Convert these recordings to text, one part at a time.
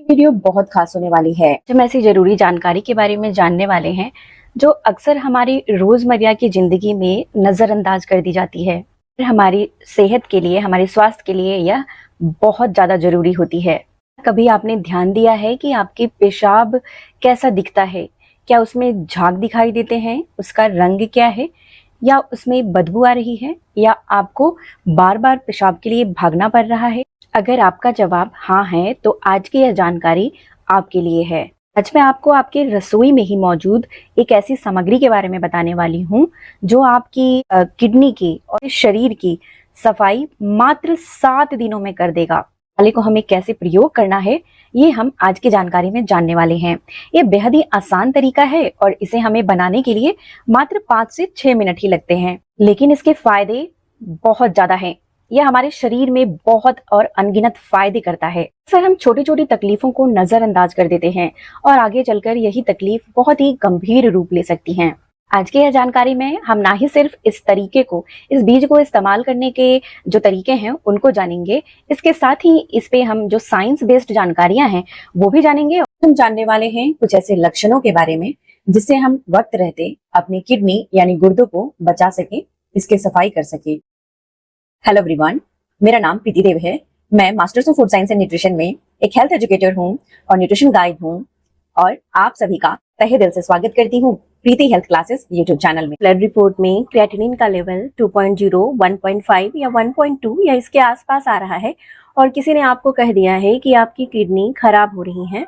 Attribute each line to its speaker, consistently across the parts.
Speaker 1: Video बहुत खास होने वाली है। हम ऐसी जरूरी जानकारी के बारे में जानने वाले हैं जो अक्सर हमारी रोजमर्रा की जिंदगी में नजरअंदाज कर दी जाती है। हमारी सेहत के लिए, हमारे स्वास्थ्य के लिए यह बहुत ज्यादा जरूरी होती है। कभी आपने ध्यान दिया है कि आपके पेशाब कैसा दिखता है? क्या उसमें झाग दिखाई देते हैं? उसका रंग क्या है? या उसमें बदबू आ रही है? या आपको बार बार पेशाब के लिए भागना पड़ रहा है? अगर आपका जवाब हाँ है तो आज की यह जानकारी आपके लिए है। आज मैं आपको आपके रसोई में ही मौजूद एक ऐसी सामग्री के बारे में बताने वाली हूँ जो आपकी किडनी की और शरीर की सफाई मात्र 7 दिनों में कर देगा। वाले को हमें कैसे प्रयोग करना है ये हम आज की जानकारी में जानने वाले हैं। ये बेहद ही आसान तरीका है और इसे हमें बनाने के लिए मात्र 5 से 6 मिनट ही लगते हैं, लेकिन इसके फायदे बहुत ज्यादा हैं। यह हमारे शरीर में बहुत और अनगिनत फायदे करता है। अक्सर हम छोटी छोटी तकलीफों को नजरअंदाज कर देते हैं और आगे चलकर यही तकलीफ बहुत ही गंभीर रूप ले सकती है। आज की यह जानकारी में हम ना ही सिर्फ इस तरीके को, इस बीज को इस्तेमाल करने के जो तरीके हैं उनको जानेंगे, इसके साथ ही इस पे हम जो साइंस बेस्ड जानकारियां हैं वो भी जानेंगे। और हम जानने वाले हैं कुछ ऐसे लक्षणों के बारे में जिससे हम वक्त रहते अपनी किडनी यानी गुर्दों को बचा सके, इसके सफाई कर सके। हेलो एवरीवन, मेरा नाम प्रीति देव है। मैं masters of food science and nutrition में एक हेल्थ एजुकेटर हूँ और न्यूट्रिशन गाइड हूँ और आप सभी का तहे दिल से स्वागत करती हूँ प्रीति हेल्थ क्लासेस यूट्यूब चैनल में। ब्लड रिपोर्ट में क्रिएटिनिन का लेवल 2.0, 1.5 या 1.2 या इसके आसपास आ रहा है और किसी ने आपको कह दिया है कि आपकी किडनी खराब हो रही है,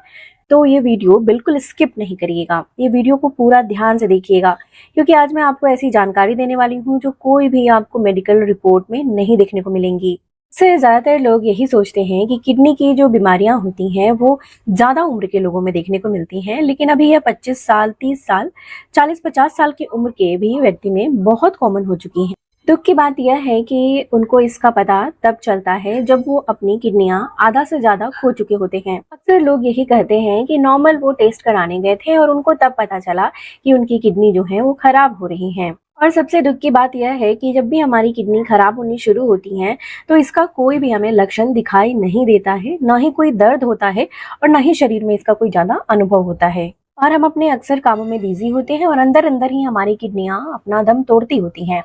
Speaker 1: तो ये वीडियो बिल्कुल स्किप नहीं करिएगा। ये वीडियो को पूरा ध्यान से देखिएगा क्योंकि आज मैं आपको ऐसी जानकारी देने वाली हूँ जो कोई भी आपको मेडिकल रिपोर्ट में नहीं देखने को मिलेंगी। से ज्यादातर लोग यही सोचते हैं कि किडनी की जो बीमारियां होती हैं वो ज्यादा उम्र के लोगों में देखने को मिलती हैं, लेकिन अभी यह 25 साल, 30 साल, 40-50 साल की उम्र के भी व्यक्ति में बहुत कॉमन हो चुकी हैं। दुख की बात यह है कि उनको इसका पता तब चलता है जब वो अपनी किडनियां आधा से ज्यादा खो चुके होते हैं। अक्सर लोग यही कहते हैं कि नॉर्मल वो टेस्ट कराने गए थे और उनको तब पता चला कि उनकी किडनी जो है वो खराब हो रही है। और सबसे दुख की बात यह है कि जब भी हमारी किडनी खराब होनी शुरू होती है तो इसका कोई भी हमें लक्षण दिखाई नहीं देता है, ना ही कोई दर्द होता है और ना ही शरीर में इसका कोई ज्यादा अनुभव होता है। और हम अपने अक्सर कामों में बिजी होते हैं और अंदर अंदर ही हमारी किडनियां अपना दम तोड़ती होती हैं।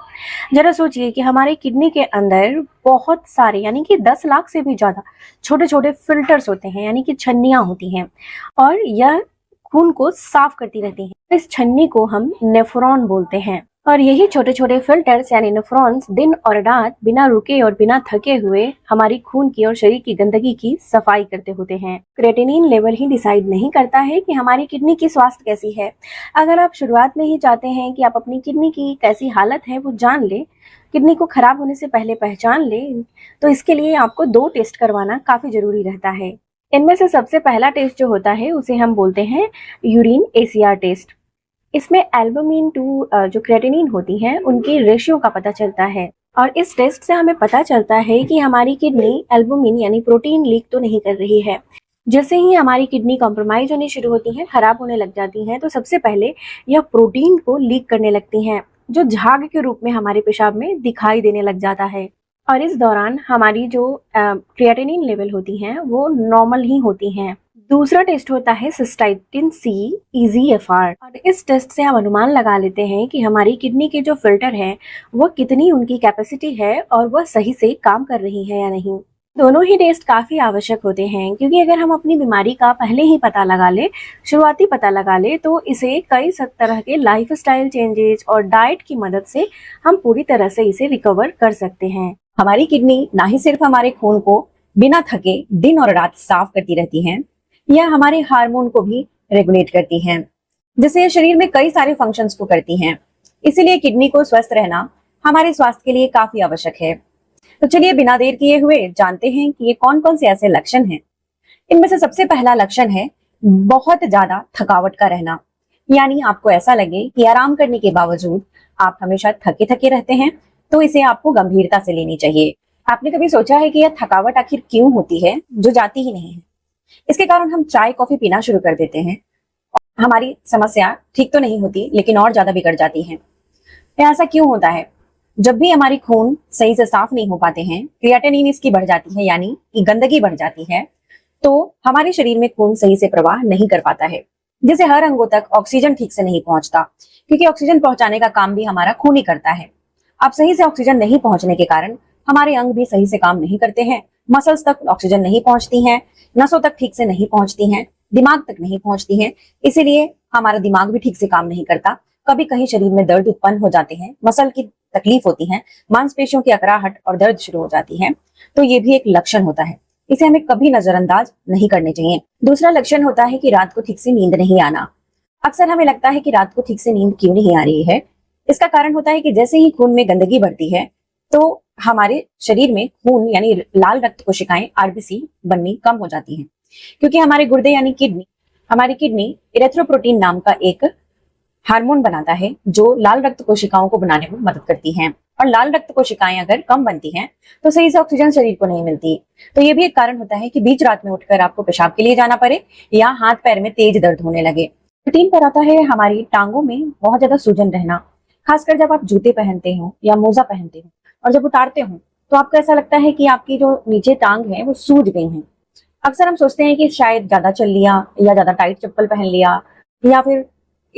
Speaker 1: जरा सोचिए कि हमारे किडनी के अंदर बहुत सारे यानी कि 10 लाख से भी ज्यादा छोटे छोटे फिल्टर्स होते हैं, यानी कि छन्नियां होती हैं और यह खून को साफ करती रहती हैं। इस छन्नी को हम नेफ्रॉन बोलते हैं और यही छोटे छोटे फिल्टर्स यानी नेफ्रॉन्स दिन और रात बिना रुके और बिना थके हुए हमारी खून की और शरीर की गंदगी की सफाई करते होते हैं। क्रिएटिनिन लेवल ही डिसाइड नहीं करता है कि हमारी किडनी की स्वास्थ्य कैसी है। अगर आप शुरुआत में ही चाहते हैं कि आप अपनी किडनी की कैसी हालत है वो जान ले, किडनी को खराब होने से पहले पहचान ले, तो इसके लिए आपको 2 टेस्ट करवाना काफी जरूरी रहता है। इनमें से सबसे पहला टेस्ट जो होता है उसे हम बोलते हैं यूरिन ACR टेस्ट। इसमें एल्बुमिन टू जो क्रिएटिनिन होती है उनकी रेशियो का पता चलता है और इस टेस्ट से हमें पता चलता है कि हमारी किडनी एल्बुमिन यानी प्रोटीन लीक तो नहीं कर रही है। जैसे ही हमारी किडनी कॉम्प्रोमाइज होनी शुरू होती है, खराब होने लग जाती है, तो सबसे पहले यह प्रोटीन को लीक करने लगती हैं जो झाग के रूप में हमारे पेशाब में दिखाई देने लग जाता है। और इस दौरान हमारी जो क्रिएटिनिन लेवल होती हैं वो नॉर्मल ही होती हैं। दूसरा टेस्ट होता है सिस्टाइटिन C EGFR और इस टेस्ट से हम अनुमान लगा लेते हैं कि हमारी किडनी के जो फिल्टर है वो कितनी उनकी कैपेसिटी है और वह सही से काम कर रही है या नहीं। दोनों ही टेस्ट काफी आवश्यक होते हैं क्योंकि अगर हम अपनी बीमारी का पहले ही पता लगा ले, शुरुआती पता लगा ले, तो इसे कई तरह के लाइफस्टाइल चेंजेस और डाइट की मदद से हम पूरी तरह से इसे रिकवर कर सकते हैं। हमारी किडनी ना ही सिर्फ हमारे खून को बिना थके दिन और रात साफ करती रहती है, यह हमारे हार्मोन को भी रेगुलेट करती हैं, जिससे शरीर में कई सारे फंक्शंस को करती हैं। इसीलिए किडनी को स्वस्थ रहना हमारे स्वास्थ्य के लिए काफी आवश्यक है। तो चलिए बिना देर किए हुए जानते हैं कि ये कौन कौन से ऐसे लक्षण हैं। इनमें से सबसे पहला लक्षण है बहुत ज्यादा थकावट का रहना, यानी आपको ऐसा लगे कि आराम करने के बावजूद आप हमेशा थके थके रहते हैं, तो इसे आपको गंभीरता से लेनी चाहिए। आपने कभी सोचा है कि यह थकावट आखिर क्यों होती है जो जाती ही नहीं है? इसके कारण हम चाय कॉफी पीना शुरू कर देते हैं और हमारी समस्या ठीक तो नहीं होती लेकिन और ज्यादा बिगड़ जाती है। ऐसा क्यों होता है? जब भी हमारी खून सही से साफ नहीं हो पाते हैं, क्रिएटिनिन इसकी बढ़ जाती है यानी कि गंदगी बढ़ जाती है, तो हमारे शरीर में खून सही से प्रवाह नहीं कर पाता है, जिससे हर अंगों तक ऑक्सीजन ठीक से नहीं पहुंचता, क्योंकि ऑक्सीजन पहुंचाने का काम भी हमारा खून ही करता है। अब सही से ऑक्सीजन नहीं पहुंचने के कारण हमारे अंग भी सही से काम नहीं करते हैं, मसल्स तक ऑक्सीजन नहीं पहुंचती हैं, नसों तक ठीक से नहीं पहुंचती हैं, दिमाग तक नहीं पहुंचती हैं, इसीलिए हमारा दिमाग भी ठीक से काम नहीं करता। कभी कहीं शरीर में दर्द उत्पन्न हो जाते हैं, मसल की तकलीफ होती है, मांसपेशियों की अकड़ाहट और दर्द शुरू हो जाती है। तो ये भी एक लक्षण होता है, इसे हमें कभी नजरअंदाज नहीं करने चाहिए। दूसरा लक्षण होता है कि रात को ठीक से नींद नहीं आना। अक्सर हमें लगता है कि रात को ठीक से नींद क्यों नहीं आ रही है। इसका कारण होता है कि जैसे ही खून में गंदगी बढ़ती है तो हमारे शरीर में खून यानी लाल रक्त कोशिकाएं आरबीसी बननी कम हो जाती हैं, क्योंकि हमारे गुर्दे यानी हमारी किडनी इरेथ्रोप्रोटीन नाम का एक हार्मोन बनाता है जो लाल रक्त कोशिकाओं को बनाने में मदद करती हैं। और लाल रक्त कोशिकाएं अगर कम बनती हैं तो सही से ऑक्सीजन शरीर को नहीं मिलती। तो ये भी एक कारण होता है कि बीच रात में उठकर आपको पेशाब के लिए जाना पड़े या हाथ पैर में तेज दर्द होने लगे। रूटीन पर आता है हमारी टांगों में बहुत ज्यादा सूजन रहना, खासकर जब आप जूते पहनते हो या मोजा पहनते हो और जब उतारते हो तो आपको ऐसा लगता है कि आपकी जो नीचे टांग है वो सूज गई है। अक्सर हम सोचते हैं कि शायद ज्यादा चल लिया या ज्यादा टाइट चप्पल पहन लिया या फिर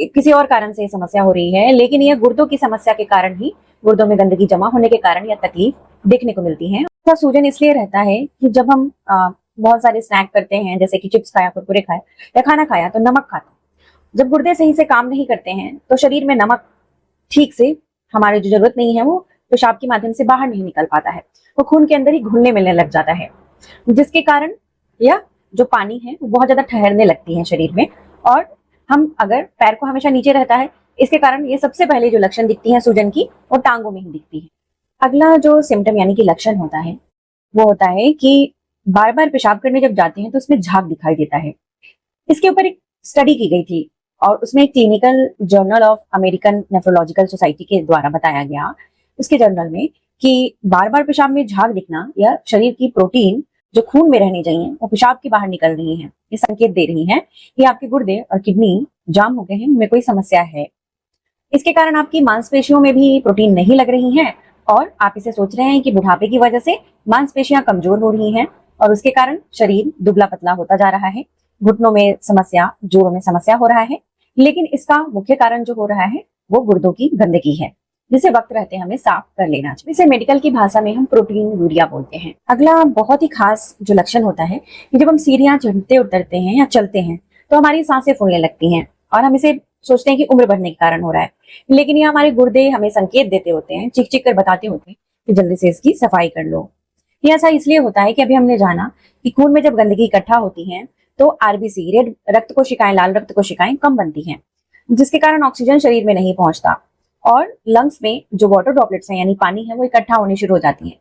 Speaker 1: किसी और कारण से समस्या हो रही है, लेकिन यह गुर्दों की समस्या के कारण ही, गुर्दों में गंदगी जमा होने के कारण यह तकलीफ देखने को मिलती है। ऐसा सूजन इसलिए रहता है कि जब हम बहुत सारे स्नैक करते हैं, जैसे कि चिप्स खाया, कुरकुरे खाए या खाना खाया तो नमक खाते हैं। जब गुर्दे सही से काम नहीं करते हैं तो शरीर में नमक ठीक से हमारे जो जरूरत नहीं है वो पेशाब के माध्यम से बाहर नहीं निकल पाता है, वो खून के अंदर ही घुलने मिलने लग जाता है, जिसके कारण या जो पानी है वो बहुत ज्यादा ठहरने लगती है शरीर में। और हम अगर पैर को हमेशा नीचे रहता है, इसके कारण ये सबसे पहले जो लक्षण दिखती है सूजन की वो टांगों में ही दिखती है। अगला जो सिम्टम यानी कि लक्षण होता है वो होता है कि बार बार पेशाब करने जब जाते हैं तो उसमें झाग दिखाई देता है। इसके ऊपर एक स्टडी की गई थी और उसमें clinical journal of American nephrological society के द्वारा बताया गया उसके जर्नल में कि बार बार पेशाब में झाग दिखना या शरीर की प्रोटीन जो खून में रहनी चाहिए वो पेशाब के बाहर निकल रही है, ये संकेत दे रही है कि आपके गुर्दे और किडनी जाम हो गए हैं, उनमें कोई समस्या है। इसके कारण आपकी मांसपेशियों में भी प्रोटीन नहीं लग रही है और आप इसे सोच रहे हैं कि बुढ़ापे की वजह से मांसपेशियां कमजोर हो रही हैं और उसके कारण शरीर दुबला पतला होता जा रहा है, घुटनों में समस्या, जोड़ों में समस्या हो रहा है। लेकिन इसका मुख्य कारण जो हो रहा है वो गुर्दों की गंदगी है, जिसे वक्त रहते हमें साफ कर लेना चाहिए। इसे मेडिकल की भाषा में हम प्रोटीन यूरिया बोलते हैं। अगला बहुत ही खास जो लक्षण होता है कि जब हम सीढ़ियां चढ़ते उतरते हैं या चलते हैं तो हमारी सांसें फूलने लगती हैं और हम इसे सोचते हैं कि उम्र बढ़ने के कारण हो रहा है, लेकिन ये हमारे गुर्दे हमें संकेत देते होते हैं, चिक चिक कर बताते होते हैं कि जल्दी से इसकी सफाई कर लो। ये ऐसा इसलिए होता है कि अभी हमने जाना कि खून में जब गंदगी इकट्ठा होती है तो आरबीसी, रेड रक्त कोशिकाएं, लाल रक्त कोशिकाएं कम बनती हैं, जिसके कारण ऑक्सीजन शरीर में नहीं पहुंचता और लंग्स में जो वाटर ड्रॉपलेट्स हैं यानी पानी है वो इकट्ठा होने शुरू हो जाती है।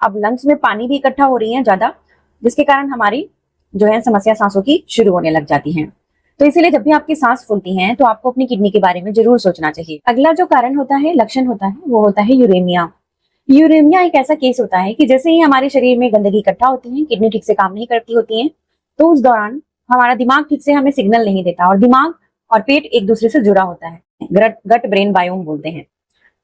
Speaker 1: अब लंग्स में पानी भी इकट्ठा हो रही है ज्यादा, जिसके कारण हमारी जो है समस्या सांसों की शुरू होने लग जाती है। तो इसीलिए जब भी आपकी सांस फूलती है तो आपको अपनी किडनी के बारे में जरूर सोचना चाहिए। अगला जो कारण होता है, लक्षण होता है, वो होता है यूरेमिया। यूरेमिया एक ऐसा केस होता है कि जैसे ही हमारे शरीर में गंदगी इकट्ठा होती है, किडनी ठीक से काम नहीं करती होती है, तो उस दौरान हमारा दिमाग ठीक से हमें सिग्नल नहीं देता और दिमाग और पेट एक दूसरे से जुड़ा होता है, गट ब्रेन बायोम बोलते हैं।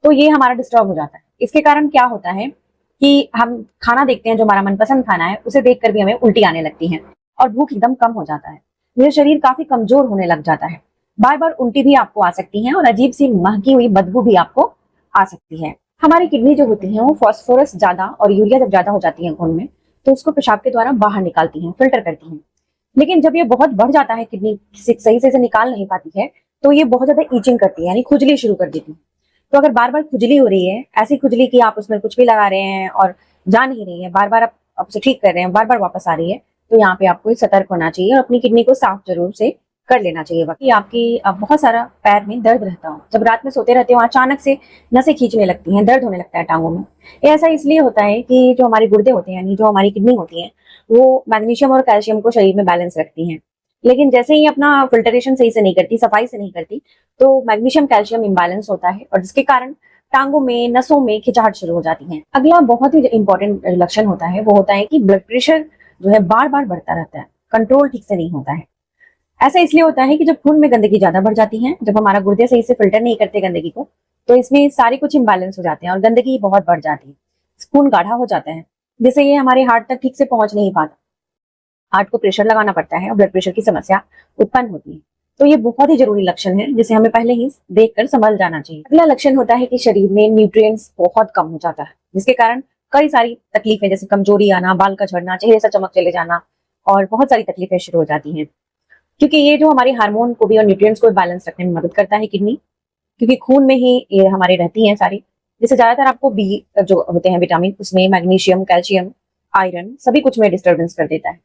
Speaker 1: तो ये हमारा डिस्टर्ब हो जाता है। इसके कारण क्या होता है कि हम खाना देखते हैं जो हमारा मनपसंद खाना है, उसे देखकर भी हमें उल्टी आने लगती है और भूख एकदम कम हो जाता है, मेरा शरीर काफी कमजोर होने लग जाता है। बार बार उल्टी भी आपको आ सकती है और अजीब सी महकी हुई बदबू भी आपको आ सकती है। हमारी किडनी जो होती है वो फास्फोरस ज्यादा और यूरिया जब ज्यादा हो जाती है खून में तो उसको पेशाब के द्वारा बाहर निकालती है, फिल्टर करती है। लेकिन जब ये बहुत बढ़ जाता है, किडनी सही से निकाल नहीं पाती है, तो ये बहुत ज्यादा ईचिंग करती है यानी खुजली शुरू कर देती है। तो अगर बार बार खुजली हो रही है, ऐसी खुजली कि आप उसमें कुछ भी लगा रहे हैं और जा नहीं रही है, बार बार आप उसे ठीक कर रहे हैं, बार बार वापस आ रही है, तो यहाँ पे आपको सतर्क होना चाहिए और अपनी किडनी को साफ जरूर से कर लेना चाहिए। बाकी आपकी अब बहुत सारा पैर में दर्द रहता हो, जब रात में सोते रहते हो अचानक से नसें खींचने लगती हैं, दर्द होने लगता है टांगों में। ये ऐसा इसलिए होता है कि जो हमारे गुर्दे होते हैं यानी जो हमारी किडनी होती है वो मैग्नीशियम और कैल्शियम को शरीर में बैलेंस रखती हैं, लेकिन जैसे ही अपना फिल्टरेशन सही से नहीं करती, सफाई से नहीं करती, तो मैग्नीशियम कैल्शियम इम्बैलेंस होता है और जिसके कारण टांगों में, नसों में खिंचाहट शुरू हो जाती है। अगला बहुत ही इंपॉर्टेंट लक्षण होता है वो होता है कि ब्लड प्रेशर जो है बार बार बढ़ता रहता है, कंट्रोल ठीक से नहीं होता है। ऐसा इसलिए होता है कि जब खून में गंदगी ज्यादा बढ़ जाती है, जब हमारा गुर्दे सही से फिल्टर नहीं करते गंदगी को, तो इसमें सारे कुछ इम्बैलेंस हो जाते हैं और गंदगी बहुत बढ़ जाती है, खून गाढ़ा हो जाता है, जिससे ये हमारे हार्ट तक ठीक से पहुंच नहीं पाता हार्ट को प्रेशर लगाना पड़ता है और ब्लड प्रेशर की समस्या उत्पन्न होती है। तो ये बहुत ही जरूरी लक्षण है जिसे हमें पहले ही देखकर संभल जाना चाहिए। अगला लक्षण होता है कि शरीर में न्यूट्रिएंट्स बहुत कम हो जाता है, जिसके कारण कई सारी तकलीफें जैसे कमजोरी आना, बाल का झड़ना, चेहरे से चमक चले जाना और बहुत सारी तकलीफें शुरू हो जाती हैं। क्योंकि ये जो हमारे हार्मोन को भी और न्यूट्रिएंट्स को बैलेंस रखने में मदद करता है किडनी, क्योंकि खून में ही ये हमारे रहती हैं सारी। जैसे ज्यादातर आपको बी जो होते हैं विटामिन, उसमें मैग्नीशियम, कैल्शियम, आयरन सभी कुछ में डिस्टर्बेंस कर देता है,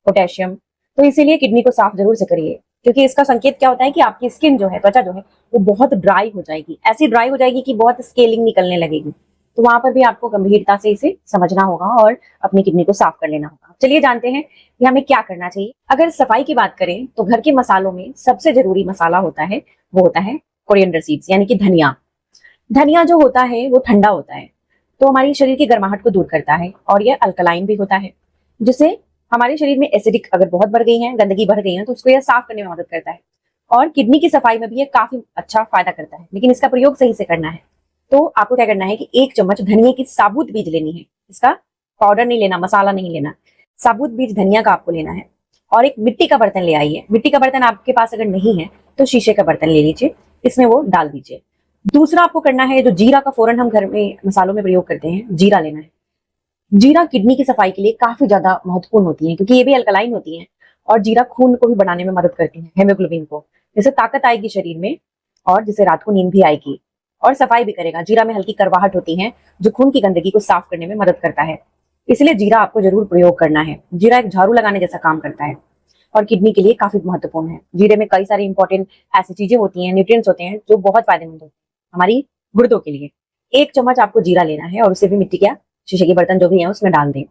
Speaker 1: पोटेशियम। तो इसीलिए किडनी को साफ जरूर से करिए, क्योंकि इसका संकेत क्या होता है कि आपकी स्किन जो है, त्वचा जो है, वो बहुत ड्राई हो जाएगी, ऐसी ड्राई हो जाएगी कि बहुत स्केलिंग निकलने लगेगी। तो वहां पर भी आपको गंभीरता से इसे समझना होगा और अपनी किडनी को साफ कर लेना होगा। चलिए जानते हैं कि हमें क्या करना चाहिए। अगर सफाई की बात करें तो घर के मसालों में सबसे जरूरी मसाला होता है, वो होता है कोरिएंडर सीड्स, यानी कि धनिया। धनिया जो होता है वो ठंडा होता है, तो हमारी शरीर की गर्माहट को दूर करता है और यह अल्कलाइन भी होता है, जिससे हमारे शरीर में एसिडिक अगर बहुत बढ़ गई है, गंदगी बढ़ गई है, तो उसको यह साफ करने में मदद करता है। और किडनी की सफाई में भी ये काफी अच्छा फायदा करता है, लेकिन इसका प्रयोग सही से करना है। तो आपको क्या करना है कि 1 चम्मच धनिया की साबुत बीज लेनी है। इसका पाउडर नहीं लेना, मसाला नहीं लेना, साबुत बीज धनिया का आपको लेना है। और एक मिट्टी का बर्तन ले आइए। मिट्टी का बर्तन आपके पास अगर नहीं है तो शीशे का बर्तन ले लीजिए, इसमें वो डाल दीजिए। दूसरा आपको करना है, जो जीरा का फोरन हम घर में मसालों में प्रयोग करते हैं, जीरा लेना है। जीरा किडनी की सफाई के लिए काफी ज्यादा महत्वपूर्ण होती है, क्योंकि ये भी अल्कलाइन होती है और जीरा खून को भी बढ़ाने में मदद करती है, हेमोग्लोबिन को, जिससे ताकत आएगी शरीर में और जिससे रात को नींद भी आएगी और सफाई भी करेगा। जीरा में हल्की करवाहट होती है जो खून की गंदगी को साफ करने में मदद करता है, इसलिए जीरा आपको जरूर प्रयोग करना है। जीरा एक झाड़ू लगाने जैसा काम करता है और किडनी के लिए काफी महत्वपूर्ण है। जीरे में कई सारी इंपॉर्टेंट ऐसी चीजें होती हैं, न्यूट्रिएंट्स होते हैं जो बहुत फायदेमंद होते हैं हमारी गुर्दों के लिए। 1 चम्मच आपको जीरा लेना है और उसे भी मिट्टी का शीशे के बर्तन जो भी है उसमें डाल दें।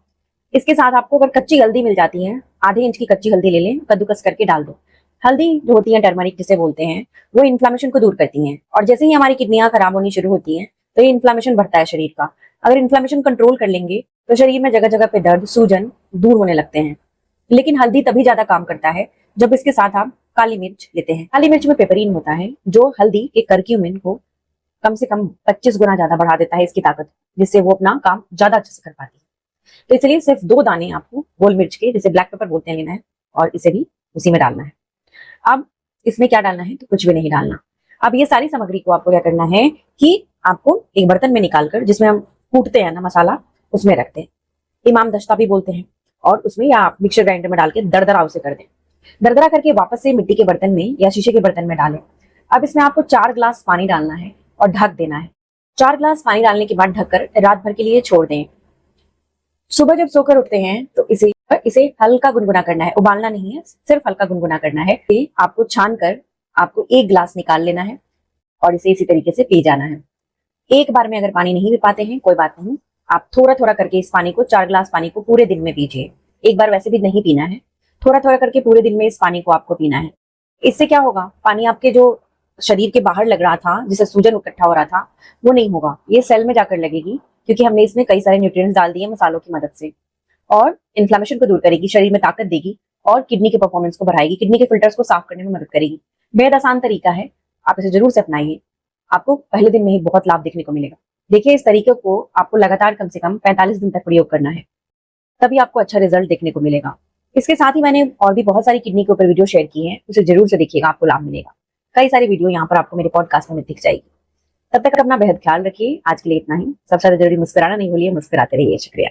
Speaker 1: इसके साथ आपको अगर कच्ची हल्दी मिल जाती है, आधे इंच की कच्ची हल्दी ले लें, कद्दूकस करके डाल दो। हल्दी जो होती है, टर्मरिक जिसे बोलते हैं, वो इन्फ्लामेशन को दूर करती हैं और जैसे ही हमारी किडनियां खराब होनी शुरू होती हैं तो ये इन्फ्लामेशन बढ़ता है शरीर का। अगर इन्फ्लामेशन कंट्रोल कर लेंगे तो शरीर में जगह जगह पे दर्द, सूजन दूर होने लगते हैं। लेकिन हल्दी तभी ज्यादा काम करता है जब इसके साथ आप काली मिर्च लेते हैं। काली मिर्च में पेपरीन होता है जो हल्दी के करक्यूमिन को कम से कम 25 गुना ज्यादा बढ़ा देता है इसकी ताकत, जिससे वो अपना काम ज्यादा अच्छे से कर पाती है। तो इसलिए सिर्फ 2 दाने आपको गोल मिर्च के, जिसे ब्लैक पेपर बोलते हैं, लेना है और इसे भी उसी में डालना है। अब इसमें क्या डालना है, तो कुछ भी नहीं डालना। अब ये सारी सामग्री को आपको क्या करना है कि आपको एक बर्तन में निकालकर, जिसमें हम कूटते हैं ना मसाला, उसमें रखते हैं, इमाम दस्ता भी बोलते हैं, और उसमें या आप मिक्सर ग्राइंडर में डाल के दरदरा उसे कर दें। दरदरा करके वापस से मिट्टी के बर्तन में या शीशे के बर्तन में डालें। अब इसमें आपको 4 ग्लास पानी डालना है और ढक देना है। 4 ग्लास पानी डालने के बाद ढककर रात भर के लिए छोड़ दें। सुबह जब सोकर उठते हैं तो इसे हल्का गुनगुना करना है, उबालना नहीं है, सिर्फ हल्का गुनगुना करना है। ये आपको छान कर आपको 1 ग्लास निकाल लेना है और इसे इसी तरीके से पी जाना है। एक बार में अगर पानी नहीं पी पाते हैं, कोई बात नहीं, आप थोड़ा थोड़ा करके इस पानी को, 4 ग्लास पानी को पूरे दिन में पीजिए। एक बार वैसे भी नहीं पीना है, थोड़ा थोड़ा करके पूरे दिन में इस पानी को आपको पीना है। इससे क्या होगा, पानी आपके जो शरीर के बाहर लग रहा था, जिससे सूजन इकट्ठा हो रहा था, वो नहीं होगा, ये सेल में जाकर लगेगी, क्योंकि हमने इसमें कई सारे न्यूट्रिएंट्स डाल दिए मसालों की मदद से। और इन्फ्लेमेशन को दूर करेगी, शरीर में ताकत देगी और किडनी के परफॉर्मेंस को बढ़ाएगी, किडनी के फिल्टर्स को साफ करने में मदद करेगी। बेहद आसान तरीका है, आप इसे जरूर से अपनाइए। आपको पहले दिन में ही बहुत लाभ देखने को मिलेगा। देखिए, इस तरीके को आपको लगातार कम से कम 45 दिन तक प्रयोग करना है, तभी आपको अच्छा रिजल्ट देखने को मिलेगा। इसके साथ ही मैंने और भी बहुत सारी किडनी के ऊपर वीडियो शेयर की है, उसे जरूर से देखिएगा, आपको लाभ मिलेगा। कई सारी वीडियो यहाँ पर आपको मेरे पॉडकास्ट में दिख जाएगी। तब तक अपना बेहद ख्याल रखिए। आज के लिए इतना ही। सबसे ज्यादा जरूरी मुस्कुराना नहीं भूलिए, मुस्कुराते रहिए। शुक्रिया।